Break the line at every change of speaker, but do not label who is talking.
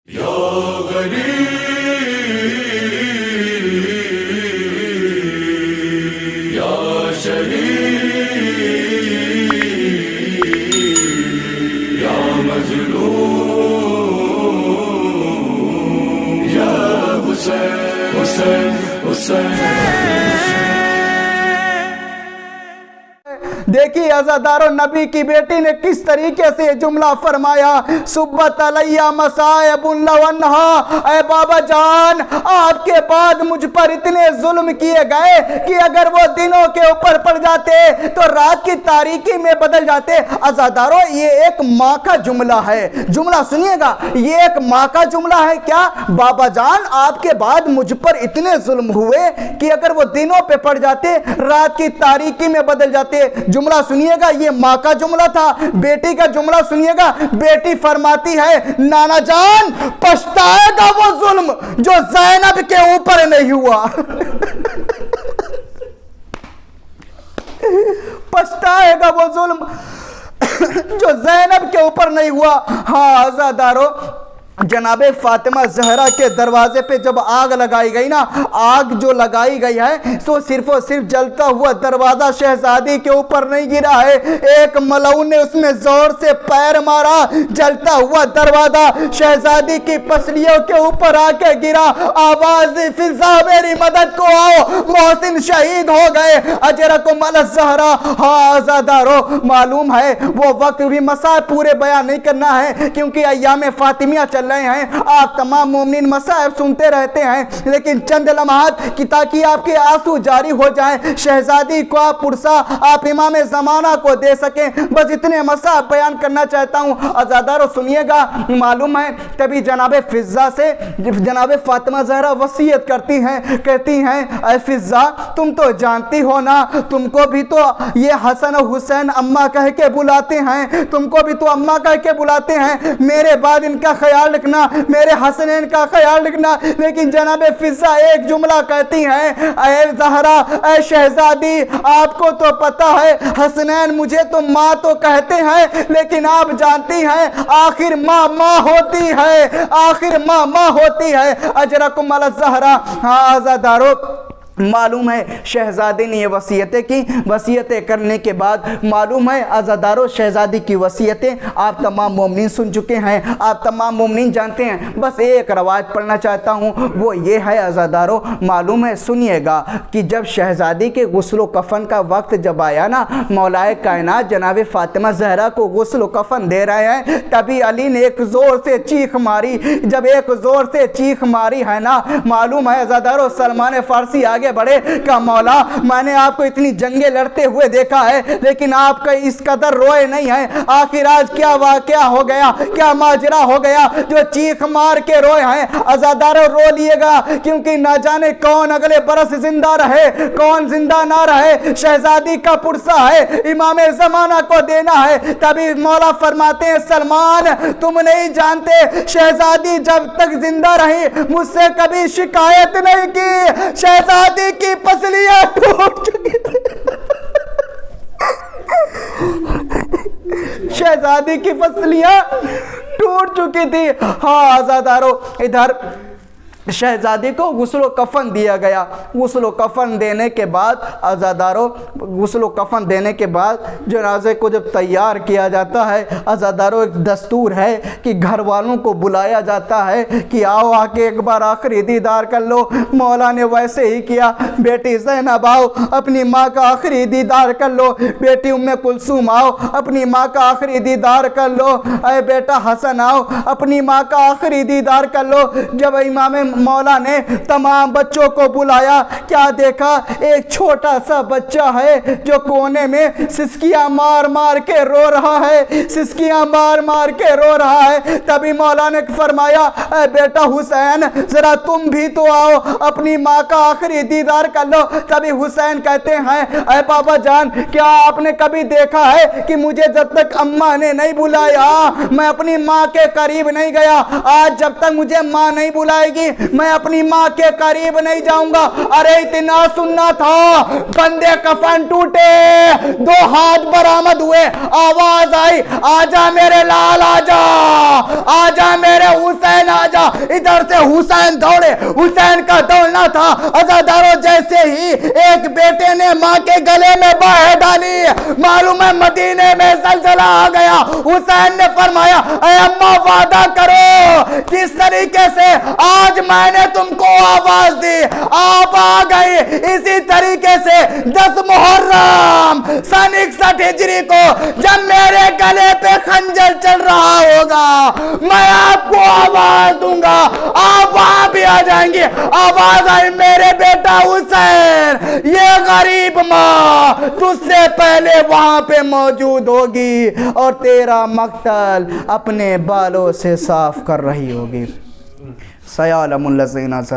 یا غریب یا شہید یا مظلوم یا حسین حسین حسین۔
دیکھیے عزادارو، نبی کی بیٹی نے کس طریقے سے یہ جملہ فرمایا، سبت علیہ مصائب لونہا، اے بابا جان آپ کے بعد مجھ پر اتنے ظلم کیے گئے کہ اگر وہ دنوں کے اوپر پڑ جاتے تو رات کی تاریکی میں بدل جاتے۔ عزادارو، یہ ایک ماں کا جملہ ہے، جملہ سنیے گا، یہ ایک ماں کا جملہ ہے۔ کیا بابا جان آپ کے بعد مجھ پر اتنے ظلم ہوئے کہ اگر وہ دنوں پہ پڑ جاتے رات کی تاریکی میں بدل جاتے۔ جملہ سنیے گا، یہ ماں کا جملہ تھا۔ بیٹی کا جملہ سنیے گا، بیٹی فرماتی ہے نانا جان پچھتائے گا وہ ظلم جو زینب کے اوپر نہیں ہوا۔ پچھتائے گا وہ ظلم جو زینب کے اوپر نہیں ہوا۔ ہاں عزادارو، جناب فاطمہ زہرا کے دروازے پہ جب آگ لگائی گئی نا، آگ جو لگائی گئی ہے تو صرف اور صرف جلتا ہوا دروازہ شہزادی کے اوپر نہیں گرا ہے، ایک ملعون نے اس میں زور سے پیر مارا، جلتا ہوا دروازہ شہزادی کی پسلیوں کے اوپر آ کے گرا۔ آواز فضا میری مدد کو آؤ، محسن شہید ہو گئے، اجرکم علی الزہرا۔ ہاں عزادارو، معلوم ہے وہ وقت بھی مسائل پورے بیان نہیں کرنا ہے کیونکہ ایام فاطمیہ چل رہے ہیں، آپ تمام مومنین مسائب سنتے رہتے ہیں، لیکن چند لمحات کی تاکہ آپ کے آنسو جاری ہو جائیں، شہزادی کو آپ پرسا آپ امام زمانہ کو دے سکیں، بس اتنے مسائب بیان کرنا چاہتا ہوں۔ عزادارو سنیے گا، معلوم ہے تبھی جناب فضا سے جناب فاطمہ زہرا وصیت کرتی ہیں، کہتی ہیں اے فضا تم تو جانتی ہو نا، تم کو بھی تو یہ حسن و حسین اماں کہہ کے بلاتے ہیں، تم کو بھی تو اماں کہہ کے بلاتے ہیں، میرے بعد ان کا خیال رکھنا، میرے حسنین کا خیال رکھنا۔ لیکن جناب فضا ایک جملہ کہتی ہیں، اے زہرا اے شہزادی آپ کو تو پتا ہے حسنین مجھے تو ماں تو کہتے ہیں، لیکن آپ جانتی ہیں آخر ماں ماں ہوتی ہے، آخر ماں ماں ہوتی ہے۔ اجرکم علی الزہرا۔ ہاں عزادارو، معلوم ہے شہزادی نے یہ وصیتیں کی، وصیتیں کرنے کے بعد معلوم ہے عزادارو شہزادی کی وصیتیں آپ تمام مومنین سن چکے ہیں، آپ تمام مومنین جانتے ہیں، بس ایک روایت پڑھنا چاہتا ہوں، وہ یہ ہے عزادارو، معلوم ہے سنیے گا کہ جب شہزادی کے غسل و کفن کا وقت جب آیا نا، مولا کائنات جناب فاطمہ زہرا کو غسل و کفن دے رہے ہیں، تبھی علی نے ایک زور سے چیخ ماری، جب ایک زور سے چیخ ماری ہے نا، معلوم ہے عزادارو سلمان فارسی آگے بڑھے کہ مولا میں نے آپ کو اتنی جنگیں لڑتے ہوئے دیکھا ہے لیکن آپ کا اس قدر روئے نہیں ہیں، آخر آج کیا واقعہ ہو گیا، کیا ماجرا ہو گیا جو چیخ مار کے روئے ہیں؟ عزادارو رو لیے گا کیونکہ نہ جانے کون اگلے برس زندہ رہے کون زندہ نہ رہے، شہزادی کا پرسہ ہے، امام زمانہ کو دینا ہے۔ تبھی مولا فرماتے ہیں سلمان تم نہیں جانتے شہزادی جب تک زندہ رہی مجھ سے کبھی شکایت نہیں کی، شہزادی کی پسلیاں ٹوٹ چکی تھی، شہزادی کی پسلیاں ٹوٹ چکی تھی۔ ہاں عزادارو، ادھر شہزادی کو غسل و کفن دیا گیا، غسل و کفن دینے کے بعد عزادارو غسل و کفن دینے کے بعد جنازے کو جب تیار کیا جاتا ہے، عزادارو ایک دستور ہے کہ گھر والوں کو بلایا جاتا ہے کہ آؤ آ کے ایک بار آخری دیدار کر لو۔ مولا نے ویسے ہی کیا، بیٹی زینب آؤ اپنی ماں کا آخری دیدار کر لو، بیٹی ام کلثوم آؤ اپنی ماں کا آخری دیدار کر لو، اے بیٹا حسن آؤ اپنی ماں کا آخری دیدار کر لو۔ جب امام مولا نے تمام بچوں کو بلایا، کیا دیکھا ایک چھوٹا سا بچہ ہے جو کونے میں سسکیاں مار مار کے رو رہا ہے، سسکیاں مار مار کے رو رہا ہے۔ تبھی مولا نے فرمایا اے بیٹا حسین ذرا تم بھی تو آؤ اپنی ماں کا آخری دیدار کر لو۔ تبھی حسین کہتے ہیں اے بابا جان کیا آپ نے کبھی دیکھا ہے کہ مجھے جب تک اماں نے نہیں بلایا میں اپنی ماں کے قریب نہیں گیا، آج جب تک مجھے ماں نہیں بلائے گی میں اپنی ماں کے قریب نہیں جاؤں گا۔ ارے اتنا سننا تھا، بندے کفن ٹوٹے، دو ہاتھ برآمد ہوئے، آواز آئی آجا میرے لال آجا، آجا میرے حسین آجا، ادھر سے حسین دوڑے، حسین کا دوڑنا تھا عزاداروں جیسے ہی ایک بیٹے نے ماں کے گلے میں باہیں ڈالی، معلوم ہے مدینے میں زلزلہ آ گیا۔ حسین نے فرمایا اے اماں وعدہ کرو جس طریقے سے آج میں نے تم کو آواز دی آپ آ گئی، اسی طریقے سے 10 محرم سن 61 ہجری کو جب میرے گلے پہ خنجر چل رہا ہوگا میں آپ کو آواز دوں گا، آپ وہاں بھی آ جائیں گے۔ آواز آئی میرے بیٹا حسین یہ غریب ماں تجھ سے پہلے وہاں پہ موجود ہوگی اور تیرا مقتل اپنے بالوں سے صاف کر رہی ہوگی۔ سیعلم الذین ظلموا